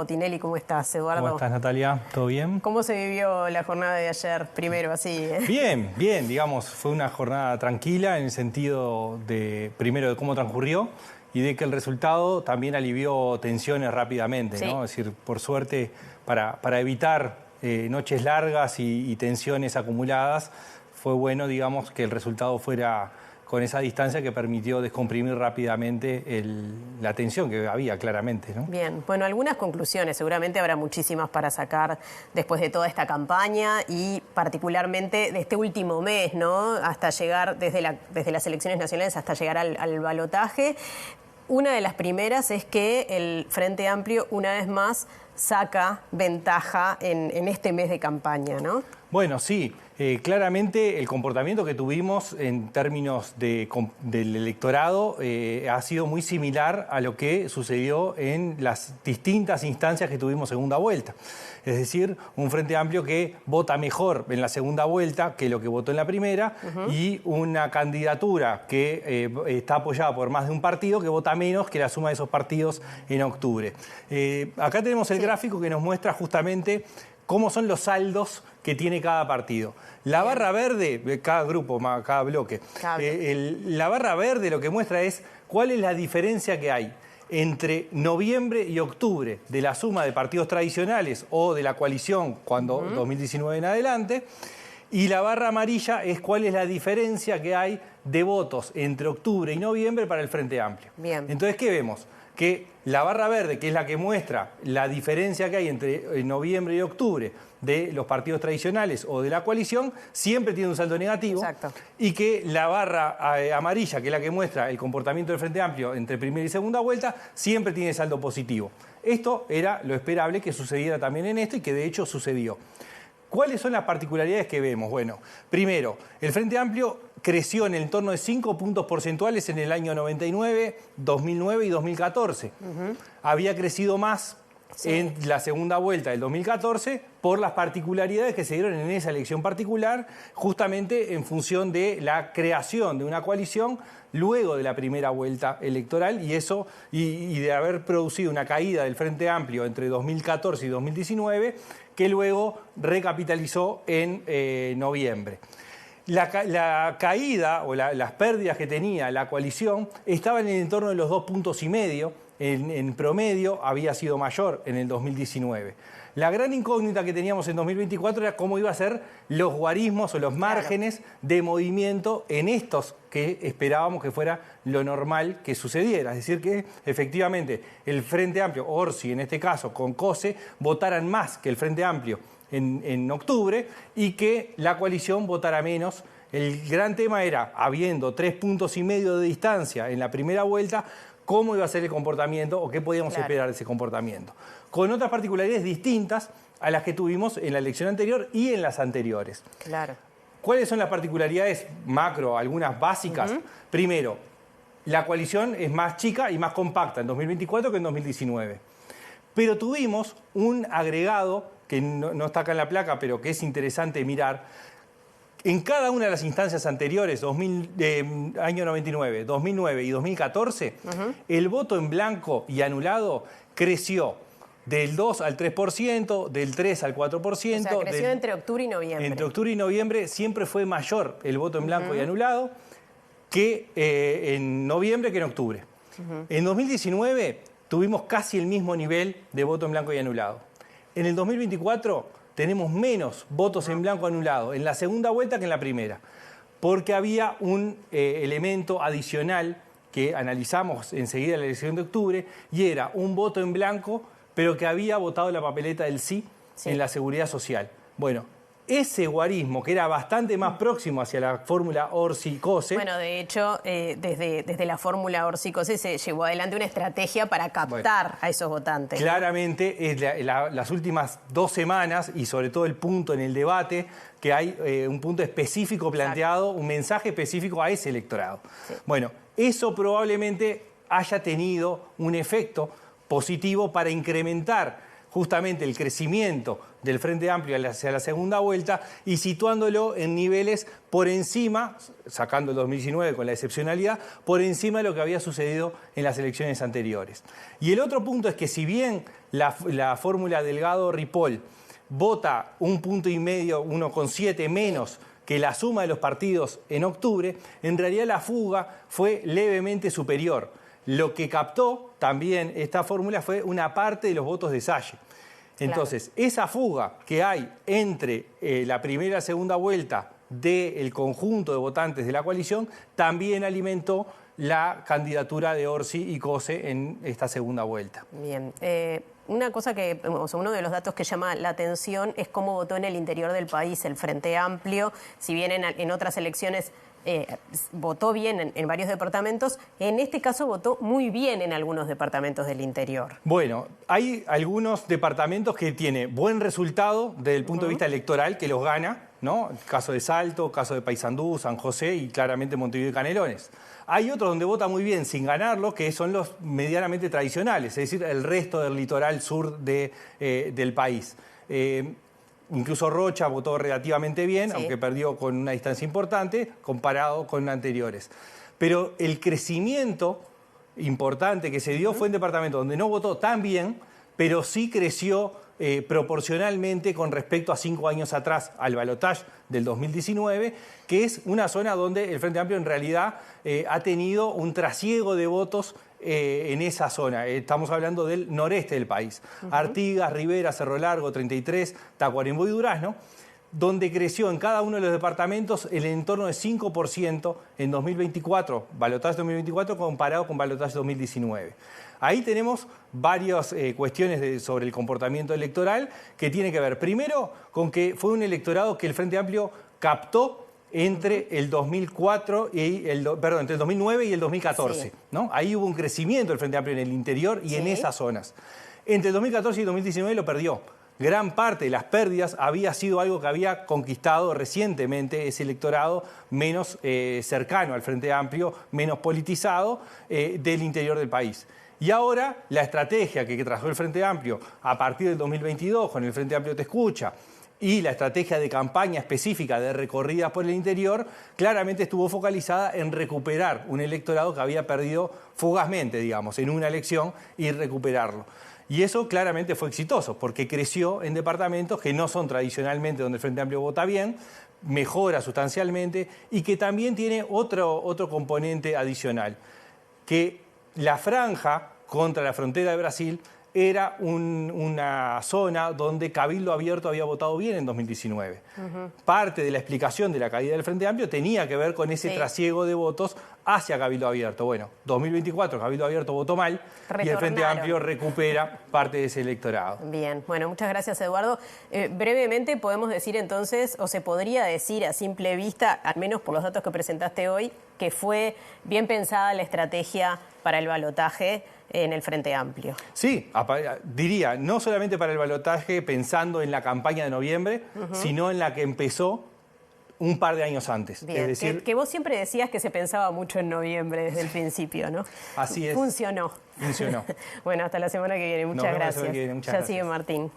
Tinelli, ¿cómo estás, Eduardo? ¿Cómo estás, Natalia? ¿Todo bien? ¿Cómo se vivió la jornada de ayer? Primero, así. Bien, bien, digamos, fue una jornada tranquila en el sentido de, primero, de cómo transcurrió y de que el resultado también alivió tensiones rápidamente, Sí. ¿no? Es decir, por suerte, para evitar noches largas y tensiones acumuladas, fue bueno, digamos, que el resultado fuera con esa distancia que permitió descomprimir rápidamente la tensión que había, claramente, ¿no? Bien, bueno, algunas conclusiones, seguramente habrá muchísimas para sacar después de toda esta campaña y particularmente de este último mes, ¿no? Hasta llegar, desde las elecciones nacionales hasta llegar al balotaje. Una de las primeras es que el Frente Amplio, una vez más, saca ventaja en este mes de campaña, ¿no? Bueno, sí, claramente el comportamiento que tuvimos en términos del electorado ha sido muy similar a lo que sucedió en las distintas instancias que tuvimos segunda vuelta. Es decir, un Frente Amplio que vota mejor en la segunda vuelta que lo que votó en la primera y una candidatura que está apoyada por más de un partido que vota menos que la suma de esos partidos en octubre. Acá tenemos el gráfico que nos muestra justamente cómo son los saldos que tiene cada partido. La barra verde, cada grupo, cada bloque, la barra verde lo que muestra es cuál es la diferencia que hay entre noviembre y octubre de la suma de partidos tradicionales o de la coalición cuando 2019 en adelante, y la barra amarilla es cuál es la diferencia que hay de votos entre octubre y noviembre para el Frente Amplio. Bien. Entonces, ¿qué vemos? Que la barra verde, que es la que muestra la diferencia que hay entre noviembre y octubre de los partidos tradicionales o de la coalición, siempre tiene un saldo negativo. Exacto. Y que la barra amarilla, que es la que muestra el comportamiento del Frente Amplio entre primera y segunda vuelta, siempre tiene saldo positivo. Esto era lo esperable que sucediera también en esto y que de hecho sucedió. ¿Cuáles son las particularidades que vemos? Bueno, primero, el Frente Amplio creció en el entorno de 5 puntos porcentuales en el año 99, 2009 y 2014. Había crecido más en la segunda vuelta del 2014 por las particularidades que se dieron en esa elección particular, justamente en función de la creación de una coalición luego de la primera vuelta electoral y de haber producido una caída del Frente Amplio entre 2014 y 2019 que luego recapitalizó en noviembre. La caída o las pérdidas que tenía la coalición estaban en el entorno de los 2,5 puntos. En promedio había sido mayor en el 2019. La gran incógnita que teníamos en 2024 era cómo iban a ser los guarismos o los márgenes de movimiento en estos que esperábamos que fuera lo normal que sucediera. Es decir, que efectivamente el Frente Amplio, Orsi en este caso, con COSE, votaran más que el Frente Amplio en octubre y que la coalición votara menos. El gran tema era, habiendo 3,5 puntos de distancia en la primera vuelta, cómo iba a ser el comportamiento o qué podíamos esperar de ese comportamiento. Con otras particularidades distintas a las que tuvimos en la elección anterior y en las anteriores. Claro. ¿Cuáles son las particularidades macro, algunas básicas? Primero, la coalición es más chica y más compacta en 2024 que en 2019. Pero tuvimos un agregado, que no está acá en la placa, pero que es interesante mirar. En cada una de las instancias anteriores, año 99, 2009 y 2014, el voto en blanco y anulado creció del 2 al 3%, del 3 al 4%. O sea, creció entre octubre y noviembre. Entre octubre y noviembre siempre fue mayor el voto en blanco y anulado que en noviembre que en octubre. En 2019 tuvimos casi el mismo nivel de voto en blanco y anulado. En el 2024 tenemos menos votos en blanco anulado en la segunda vuelta que en la primera, porque había un elemento adicional que analizamos enseguida en la elección de octubre, y era un voto en blanco, pero que había votado la papeleta del sí en la seguridad social. Bueno, ese guarismo, que era bastante más próximo hacia la fórmula Orsi-COSE... Bueno, de hecho, desde la fórmula Orsi-COSE se llevó adelante una estrategia para captar a esos votantes. Claramente, las últimas 2 semanas, y sobre todo el punto en el debate, que hay un punto específico planteado, un mensaje específico a ese electorado. Bueno, eso probablemente haya tenido un efecto positivo para incrementar justamente el crecimiento del Frente Amplio hacia la segunda vuelta y situándolo en niveles por encima, sacando el 2019 con la excepcionalidad, por encima de lo que había sucedido en las elecciones anteriores. Y el otro punto es que si bien la fórmula Delgado-Ripoll vota 1,5 puntos, 1,7 menos que la suma de los partidos en octubre, en realidad la fuga fue levemente superior. Lo que captó también esta fórmula fue una parte de los votos de Salle. Entonces, esa fuga que hay entre la primera y la segunda vuelta del conjunto de votantes de la coalición también alimentó la candidatura de Orsi y Cose en esta segunda vuelta. Bien. Una cosa que, uno de los datos que llama la atención es cómo votó en el interior del país el Frente Amplio. Si bien en otras elecciones votó bien en varios departamentos, en este caso votó muy bien en algunos departamentos del interior. Bueno, hay algunos departamentos que tienen buen resultado desde el punto de vista electoral, que los gana, ¿no? El caso de Salto, caso de Paysandú, San José y claramente Montevideo y Canelones. Hay otros donde vota muy bien sin ganarlo, que son los medianamente tradicionales, es decir, el resto del litoral sur del país. Incluso Rocha votó relativamente bien, sí, aunque perdió con una distancia importante comparado con anteriores. Pero el crecimiento importante que se dio fue en departamentos donde no votó tan bien, pero sí creció proporcionalmente con respecto a 5 años atrás, al balotaje del 2019, que es una zona donde el Frente Amplio en realidad ha tenido un trasiego de votos en esa zona. Estamos hablando del noreste del país. Artigas, Rivera, Cerro Largo, 33, Tacuarembó y Durazno, donde creció en cada uno de los departamentos el entorno de 5% en 2024, balotaje 2024 comparado con balotaje 2019. Ahí tenemos varias cuestiones sobre el comportamiento electoral que tiene que ver, primero, con que fue un electorado que el Frente Amplio captó entre el 2004 y entre el 2009 y el 2014, sí, ¿no? Ahí hubo un crecimiento del Frente Amplio en el interior y en esas zonas. Entre el 2014 y el 2019 lo perdió. Gran parte de las pérdidas había sido algo que había conquistado recientemente ese electorado menos cercano al Frente Amplio, menos politizado del interior del país. Y ahora la estrategia que trazó el Frente Amplio a partir del 2022 con el Frente Amplio Te Escucha y la estrategia de campaña específica de recorridas por el interior, claramente estuvo focalizada en recuperar un electorado que había perdido fugazmente, digamos, en una elección y recuperarlo. Y eso claramente fue exitoso, porque creció en departamentos que no son tradicionalmente donde el Frente Amplio vota bien, mejora sustancialmente y que también tiene otro componente adicional, que la franja contra la frontera de Brasil era una zona donde Cabildo Abierto había votado bien en 2019. Parte de la explicación de la caída del Frente Amplio tenía que ver con ese trasiego de votos hacia Cabildo Abierto. Bueno, 2024 Cabildo Abierto votó mal y el Frente Amplio recupera parte de ese electorado. Bien, bueno, muchas gracias, Eduardo. Brevemente podemos decir entonces, o se podría decir a simple vista, al menos por los datos que presentaste hoy, que fue bien pensada la estrategia para el balotaje en el Frente Amplio. Sí, diría, no solamente para el balotaje pensando en la campaña de noviembre, sino en la que empezó un par de años antes. Bien, es decir, que vos siempre decías que se pensaba mucho en noviembre desde el principio, ¿no? Así es. Funcionó. Funcionó. Bueno, hasta la semana que viene. Muchas gracias. Muchas gracias. Sigue Martín.